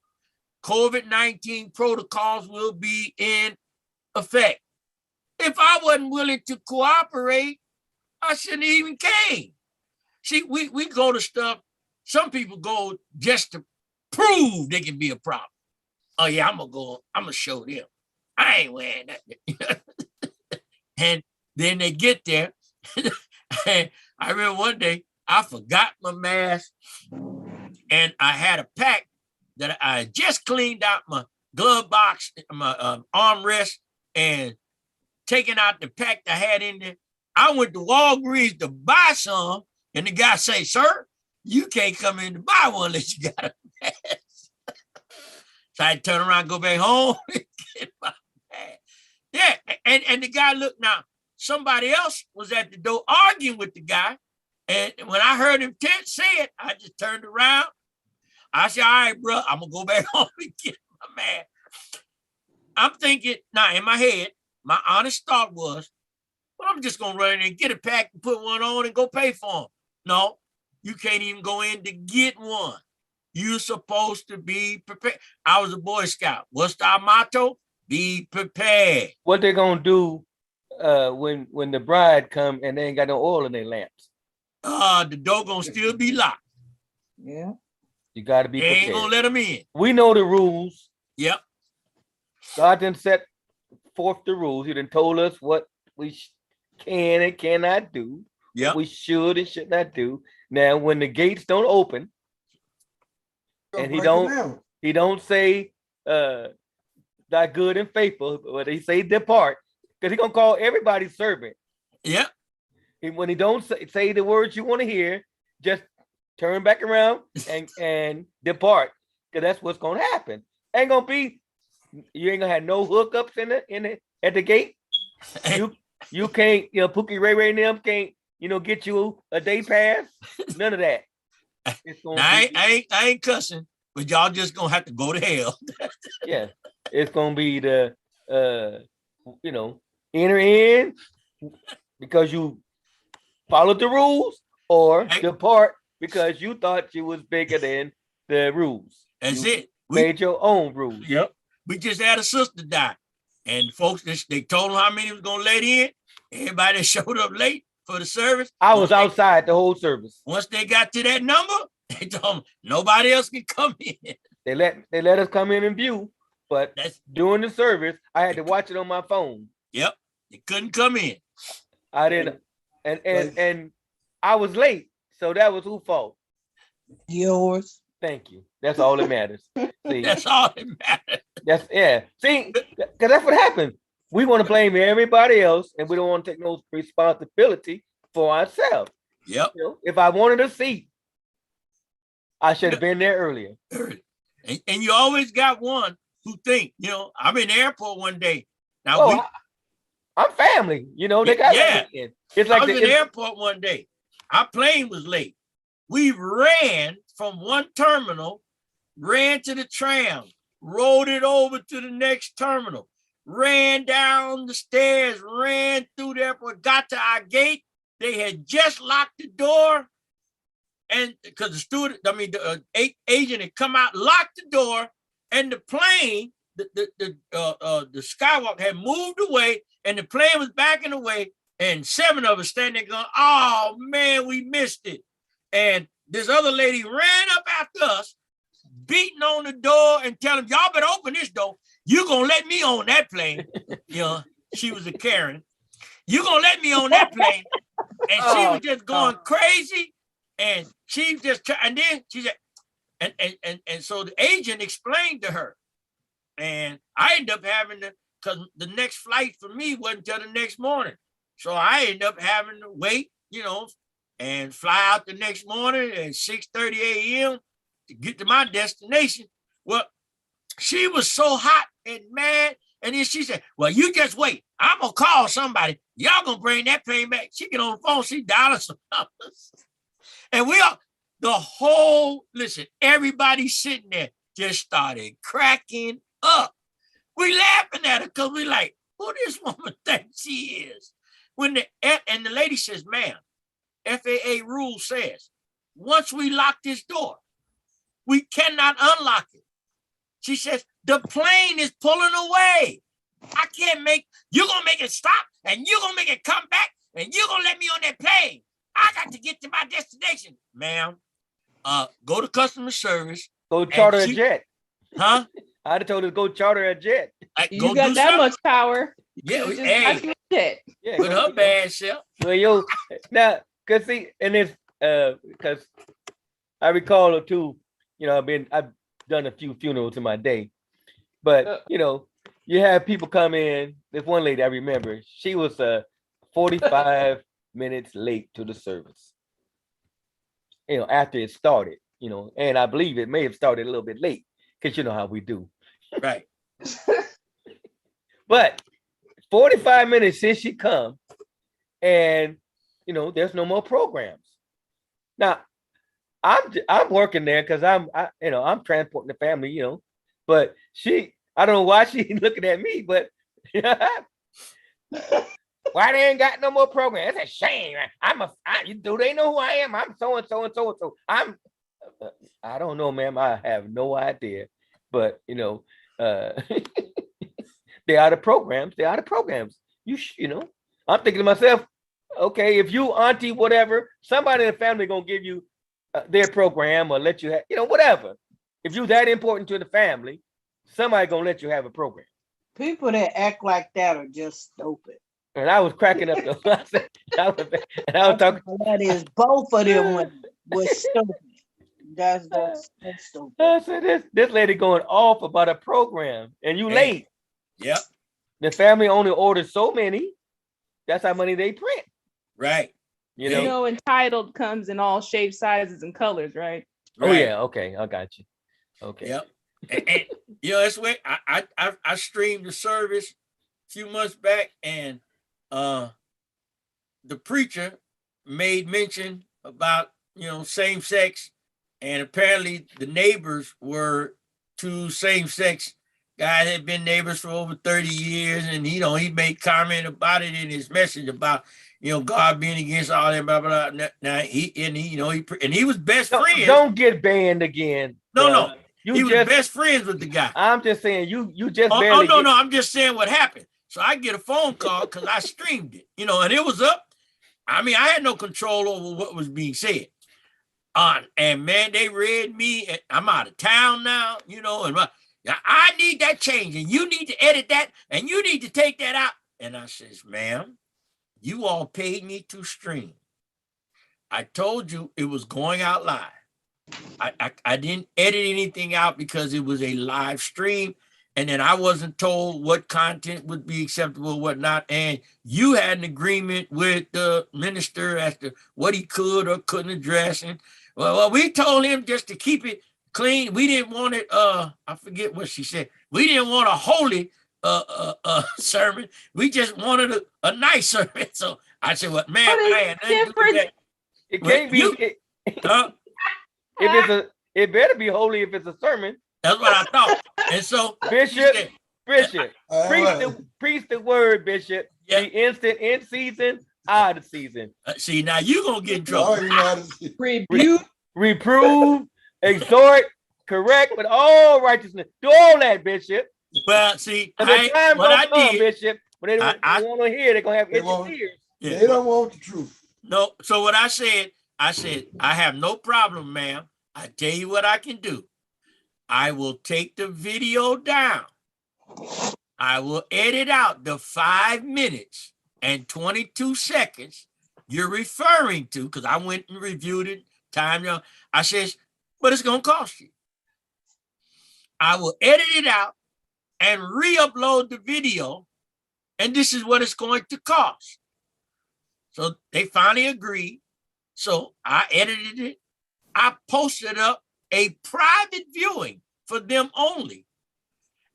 COVID-19 protocols will be in effect. If I wasn't willing to cooperate, I shouldn't even came. See, we go to stuff, some people go just to prove they can be a problem. Oh yeah, I'm gonna show them. I ain't wearing that. And then they get there. And I remember one day I forgot my mask, and I had a pack that I had just cleaned out my glove box, my armrest, and taking out the pack I had in there. I went to Walgreens to buy some, and the guy say, "Sir, you can't come in to buy one unless you got a mask." So I turn around, go back home, and get my mask. Yeah, and the guy looked. Now somebody else was at the door arguing with the guy, and when I heard him say it, I just turned around. I said, "All right, bro, I'm gonna go back home and get my mask." I'm thinking now in my head, my honest thought was, well, I'm just gonna run in and get a pack and put one on and go pay for them. No, you can't even go in to get one. You're supposed to be prepared. I was a Boy Scout. What's our motto? Be prepared. What they gonna do when the bride come and they ain't got no oil in their lamps? The door gonna still be locked. Yeah. You got to be They prepared. ain't gonna let them in. We know the rules. Yep. God done set forth the rules. He done told us what we can and cannot do. Yep. What we should and should not do. Now, when the gates don't open, and he don't say thy good and faithful, but he say depart, because he gonna call everybody servant. Yep. When he don't say the words you want to hear, just turn back around and depart, because that's what's gonna happen. You ain't gonna have no hookups at the gate. You can't, Pookie Ray and them can't, get you a day pass. None of that. I ain't cussing, but y'all just gonna have to go to hell. Yeah, it's gonna be the enter in because you followed the rules, or Hey. depart because you thought you was bigger than the rules. That's You it. made your own rules. Yep. We just had a sister die. And folks, they told them how many was going to let in. Everybody that showed up late for the service. I was outside the whole service. Once they got to that number, they told them nobody else can come in. They let us come in and view, but That's during the service, I had to watch it on my phone. Yep. They couldn't come in. I didn't, and I was late, so that was whose fault? Yours. Thank you. That's all that matters. See, That's all that matters. yeah. See, because that's what happens. We want to blame everybody else, and we don't want to take no responsibility for ourselves. Yep. You know, if I wanted a seat, I should have been there earlier. And you always got one who think, I'm in the airport one day. Now I'm family, they got yeah. It's I like was in the airport one day. Our plane was late. We ran from one terminal, ran to the tram, rode it over to the next terminal, ran down the stairs, ran through the airport, got to our gate. They had just locked the door. And because the agent had come out, locked the door, and the plane, the skywalk had moved away, and the plane was backing away, and 7 of us standing there going, oh man, we missed it. And this other lady ran up after us, beating on the door and telling y'all better open this door. You gonna let me on that plane. She was a Karen. You gonna let me on that plane. And she was just going crazy. And she just, and then she said, and so the agent explained to her. And I ended up having to, because the next flight for me wasn't until the next morning. So I ended up having to wait, and fly out the next morning at 6:30 a.m. to get to my destination. Well, she was so hot and mad. And then she said, well, you just wait. I'm going to call somebody. Y'all going to bring that plane back. She get on the phone. She dialed some numbers. And listen, everybody sitting there just started cracking up. We laughing at her because we like, who this woman thinks she is? And the lady says, ma'am, FAA rule says, once we lock this door, we cannot unlock it. She says, the plane is pulling away. I can't you're going to make it stop and you're going to make it come back and you're going to let me on that plane. I got to get to my destination, ma'am. Go to customer service. Go charter a jet. Huh? I'd have told her to go charter a jet. You got that much power. Yeah, Yeah, with her bad self. Well, now, cause see, and it's because I recall too, I've done a few funerals in my day, but you have people come in. There's one lady I remember. She was 45 minutes late to the service. After it started, and I believe it may have started a little bit late because you know how we do. Right. But 45 minutes since she come, and there's no more programs. Now, I'm working there because I'm transporting the family, but I don't know why she looking at me, but why they ain't got no more programs? That's a shame. Do they know who I am? I'm so and so and so and so. I don't know, ma'am. I have no idea. But they are the programs. They are the programs. I'm thinking to myself, okay, if you auntie whatever, somebody in the family gonna give you their program or let you have, whatever. If you that important to the family, somebody gonna let you have a program. People that act like that are just stupid. And I was cracking up though. I was talking. That is, both of them was stupid. That's stupid. I said, this lady going off about a program, and you late. Yep. The family only orders so many. That's how many they print. Right. Entitled comes in all shapes, sizes, and colors, right? Oh yeah. Okay, I got you. Okay. Yep. And that's where I streamed the service a few months back, and the preacher made mention about same sex, and apparently the neighbors were 2 same-sex guys had been neighbors for over 30 years, and he made comment about it in his message about God being against all that, blah, blah, blah. Now he was best friends. Don't get banned again. No. You He was just best friends with the guy. I'm just saying you just Oh, barely no, I'm just saying what happened. So I get a phone call because I streamed it, and it was up. I mean, I had no control over what was being said. And man, they read me. And I'm out of town now, and I need that change, and you need to edit that, and you need to take that out. And I says, ma'am, you all paid me to stream. I told you it was going out live. I didn't edit anything out because it was a live stream, and then I wasn't told what content would be acceptable, what not. And you had an agreement with the minister as to what he could or couldn't address. And well, we told him just to keep it clean. We didn't want it. I forget what she said. We didn't want a holy sermon. We just wanted a nice sermon. So I said, well, man, I had nothing to do with that. It can't be. It better be holy if it's a sermon. That's what I thought. And so Bishop, Right. preach the word, Bishop. Yeah. Be instant in season, out of season. see, now you're gonna get in Oh, trouble. you know how to- Rebuke. Reprove, exhort, correct with all righteousness. Do all that, Bishop. Well, see, And the time what I gonna come, did, Bishop, when they don't I- want to hear, they're gonna have They itchy won't. ears. yeah, They don't want the truth. no. So what I said, I have no problem, ma'am. I tell you what I can do. I will take the video down. I will edit out the 5 minutes and 22 seconds you're referring to, because I went and reviewed it. I says, but it's gonna cost you. I will edit it out and re-upload the video, and this is what it's going to cost. So they finally agreed. So I edited it. I posted up a private viewing for them only.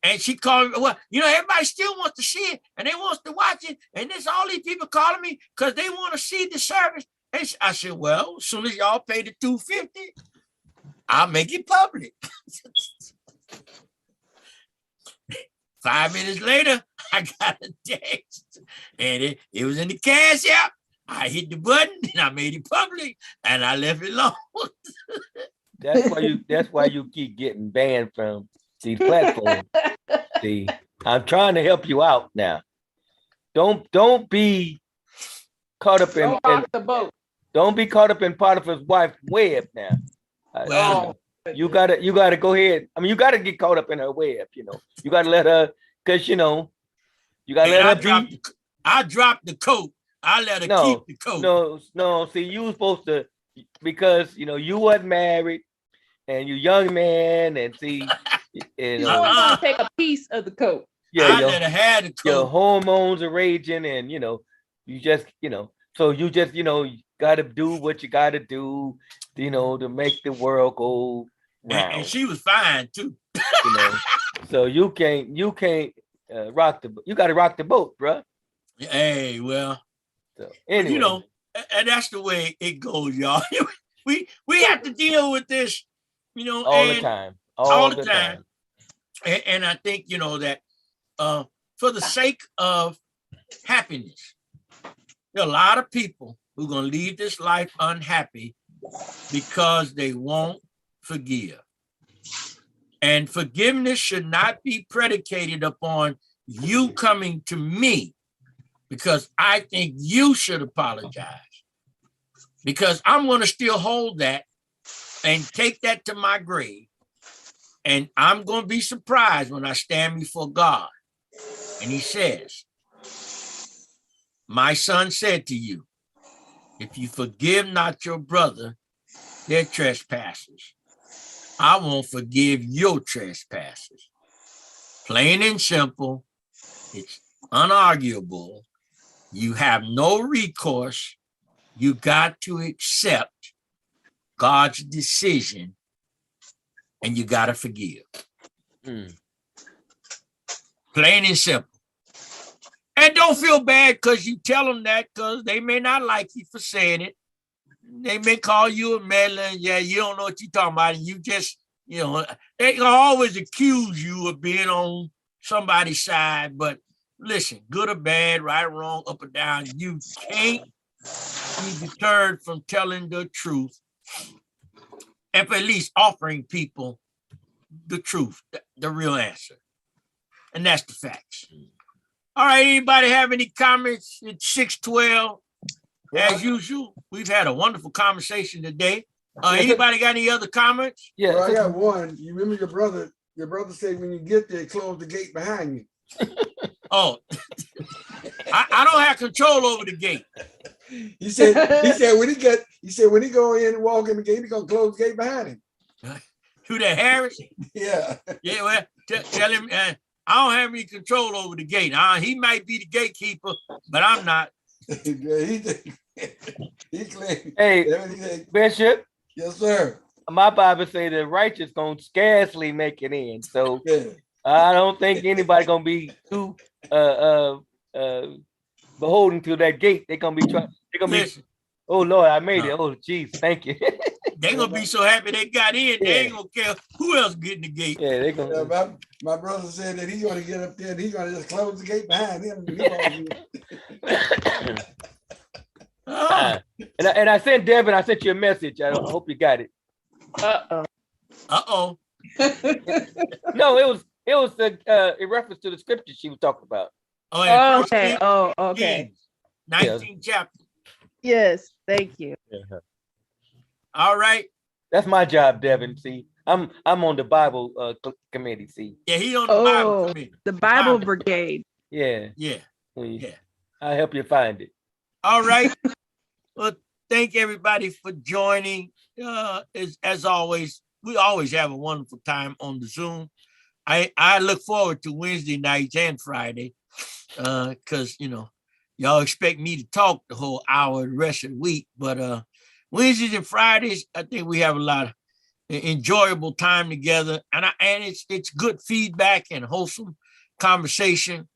And she called me, well, everybody still wants to see it and they want to watch it. And there's all these people calling me because they want to see the service. And I said, well, as soon as y'all pay the $250, I'll make it public. 5 minutes later, I got a text and it was in the Cash App. I hit the button and I made it public and I left it alone. That's why you keep getting banned from these platforms. See, I'm trying to help you out now. Don't be caught up in, Don't rock the boat. don't be caught up in Potiphar's wife's web now. Well, You gotta go ahead. I mean, you gotta get caught up in her web, You gotta let her, because you gotta let her be. I dropped the coat. I let her keep the coat. No. See, you were supposed to, because you wasn't married and you young man, and see, You want to take a piece of the coat. I let her have the your coat. hormones are raging, and you just so you just gotta do what you gotta do, to make the world go round. And she was fine too. So you can't rock you gotta rock the boat, bruh. Hey, well, So anyway, and that's the way it goes, y'all. we have to deal with this, all the time. All the time. And I think that for the sake of happiness, there are a lot of people who are going to leave this life unhappy because they won't forgive. And forgiveness should not be predicated upon you coming to me, because I think you should apologize, because I'm going to still hold that and take that to my grave. And I'm going to be surprised when I stand before God and he says, my son said to you, if you forgive not your brother their trespasses, I won't forgive your trespasses. Plain and simple. It's unarguable. You have no recourse. You got to accept God's decision, and you got to forgive. Plain and simple. And don't feel bad because you tell them that, because they may not like you for saying it. They may call you a meddler. Yeah, you don't know what you're talking about. And you just, they can always accuse you of being on somebody's side. But listen, good or bad, right or wrong, up or down, you can't be deterred from telling the truth, and for at least offering people the truth, the real answer. And that's the facts. All right, anybody have any comments? It's 6:12. As usual, we've had a wonderful conversation today. Anybody got any other comments? Yeah. Well, I got one. You remember your brother said when you get there, close the gate behind you. Oh, I don't have control over the gate. He said when he go in and walk in the gate, he's gonna close the gate behind him. Who that, Harris? Yeah. Yeah, well, tell him I don't have any control over the gate. He might be the gatekeeper, but I'm not. he claimed Hey, everything. Bishop, Yes, sir. my Bible say the righteous gonna scarcely make it in. So Yeah. I don't think anybody gonna be too beholden to that gate. They're gonna be Listen, oh Lord, I made it. Oh geez, thank you. they gonna be so happy they got in, they ain't gonna care who else get in the gate. Yeah, they Yeah, gonna my brother said that he's gonna get up there and he's gonna just close the gate behind him. Oh, and I sent Devin, I sent you a message. I hope you got it. Uh-oh. uh-oh. No, it was in reference to the scripture she was talking about. Oh, yeah. Oh, okay. Oh, okay. 19th chapter. Yes, thank you. All right. That's my job, Devin. See, I'm on the Bible committee. See, Yeah, he on the Bible Oh, committee. the Bible Brigade. yeah, Yeah. yeah. I'll help you find it. All right. Well, thank everybody for joining. As always, we always have a wonderful time on the Zoom. I look forward to Wednesday nights and Friday because, y'all expect me to talk the whole hour the rest of the week. But Wednesdays and Fridays, I think we have a lot of enjoyable time together. And it's good feedback and wholesome conversation.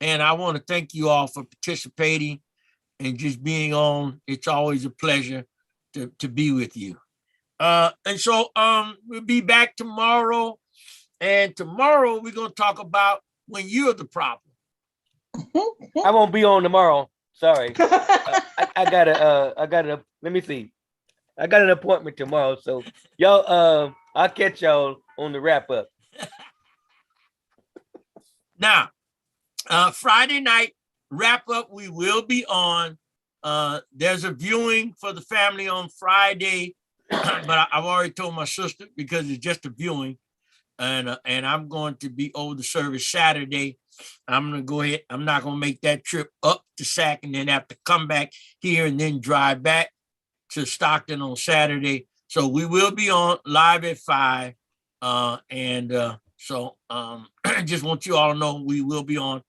And I want to thank you all for participating and just being on. It's always a pleasure to be with you. And so we'll be back tomorrow. And tomorrow we're going to talk about when you're the problem. I won't be on tomorrow. Sorry. I gotta let me see. I got an appointment tomorrow. So y'all I'll catch y'all on the wrap up. Now, Friday night wrap up, we will be on. There's a viewing for the family on Friday, but I've already told my sister because it's just a viewing. And I'm going to be over the service Saturday. I'm going to go ahead. I'm not going to make that trip up to Sac and then have to come back here and then drive back to Stockton on Saturday. So we will be on live at 5. So I just want you all to know we will be on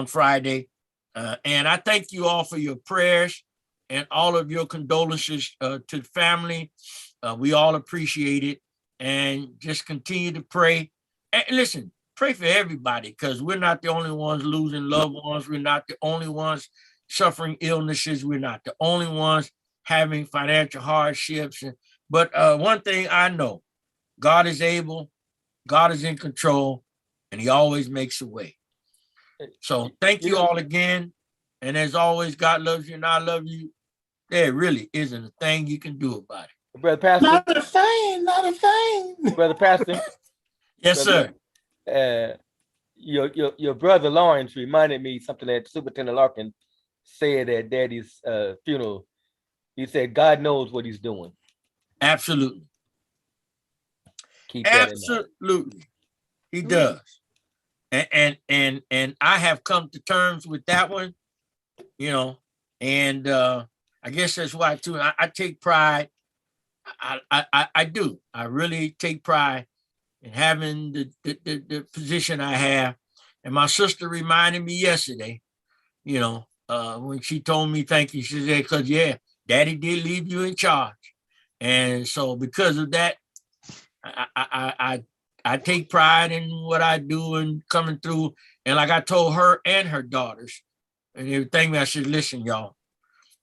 Friday. And I thank you all for your prayers and all of your condolences to the family. We all appreciate it. And just continue to pray. And listen, pray for everybody because we're not the only ones losing loved ones. We're not the only ones suffering illnesses. We're not the only ones having financial hardships. But one thing I know, God is able, God is in control, and he always makes a way. So thank you all again. And as always, God loves you and I love you. There really isn't a thing you can do about it. Brother Pastor. Not a thing. Brother Pastor. Yes, brother, sir. Your brother Lawrence reminded me something that Superintendent Larkin said at Daddy's funeral. He said, God knows what he's doing. Absolutely. Keep that in mind. Absolutely. He does. And I have come to terms with that one, and I guess that's why too. I take pride. I do. I really take pride in having the position I have. And my sister reminded me yesterday, when she told me thank you, she said, because Daddy did leave you in charge. And so because of that, I take pride in what I do and coming through. And like I told her and her daughters and everything, I said, listen, y'all,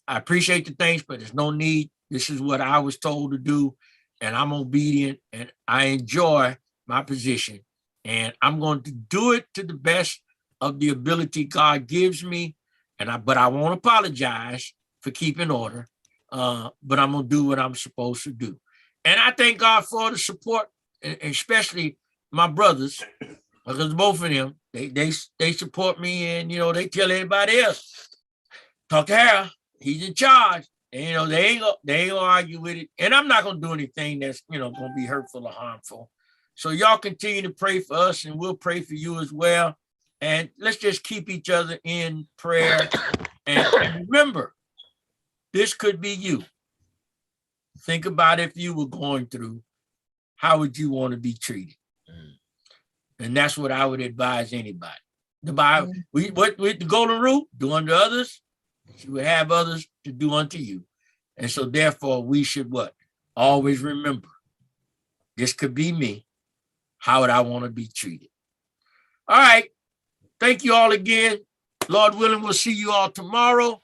I appreciate the things, but there's no need. This is what I was told to do, and I'm obedient, and I enjoy my position, and I'm going to do it to the best of the ability God gives me. But I won't apologize for keeping order. But I'm gonna do what I'm supposed to do. And I thank God for the support, and especially my brothers, because both of them, they support me, and they tell everybody else, talk to Harold, he's in charge. And they ain't gonna argue with it. And I'm not gonna do anything that's gonna be hurtful or harmful. So y'all continue to pray for us, and we'll pray for you as well. And let's just keep each other in prayer. And remember, this could be you. Think about if you were going through, how would you want to be treated? And that's what I would advise anybody. The Bible, with the golden rule, do unto others, you would have others to do unto you. And so therefore we should what? Always remember, this could be me. How would I want to be treated? All right. Thank you all again. Lord willing, we'll see you all tomorrow.